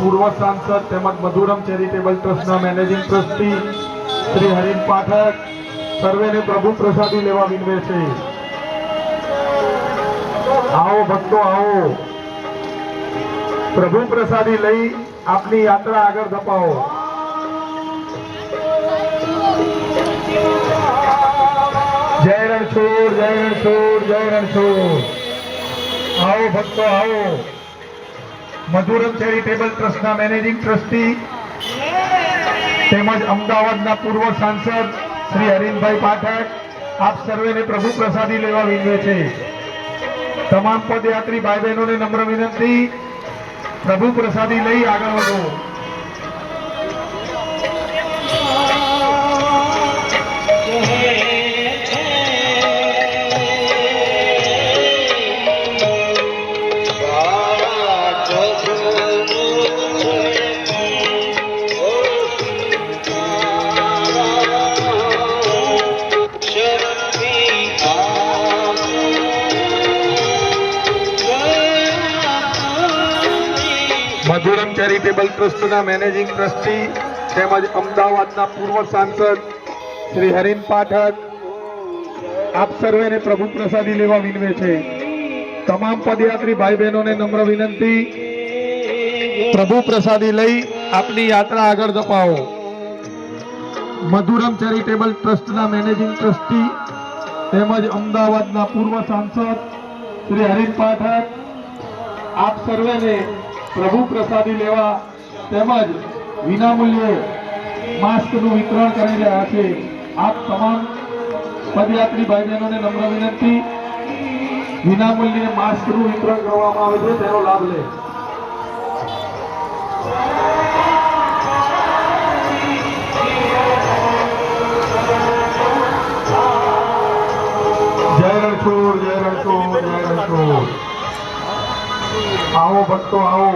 પૂર્વ સાંસદ તેમજ મધુરમ ચેરિટેબલ ટ્રસ્ટના મેનેજિંગ ટ્રસ્ટી શ્રી હરીન પાઠક સર્વેને પ્રભુ પ્રસાદી લેવા વિનવે છે। आओ भक्तों आओ, प्रभु प्रसादी लई आपनी यात्रा आगे धपाओ। जय रणछोड़ जय रणछोड़ जय रणछोड़। आओ भक्तों आओ, मधुरम चेरिटेबल ट्रस्टना मैनेजिंग ट्रस्टी तेमज अमदावादना पूर्व सांसद श्री हरीनभाई पाठक आप सर्वेने प्रभु प्रसादी लेवा विनवे छे। तमाम पदयात्री भाई बहनों ने नम्र विनंती, प्रभु प्रसादी लई आगे बढ़ो। मधुरम चेरिटेबल ट्रस्टना मैनेजिंग ट्रस्टी तेमज अमदावादना पूर्व सांसद श्री हरीन पाठक आप सर्वे ने प्रभु प्रसादी लेवा विनवे छे। तमाम पदयात्री भाई बहनों ने नम्र विनंती, प्रभु प्रसादी लई अपनी यात्रा आगे धपाओ। मधुरम चेरिटेबल ट्रस्टना मैनेजिंग ट्रस्टी तेमज अमदावादना पूर्व सांसद श्री हरीन पाठक आप सर्वे ने प्रभु प्रसादी लेवा तेमज विनामूल्ये मास्कनु वितरण करी रह्या छे। आप तमाम पदयात्री भाई बहनों ने नम्र विनंती, विनामूल्ये मास्कनु वितरण करवामां आवे छे, तेनो लाभ ले। जय रणछोड़ जय रणछोड़ जय रणछोड़। आओ भक्तों आओ,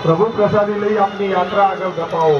प्रभु प्रसादी लई अपनी यात्रा आगे धपाओ।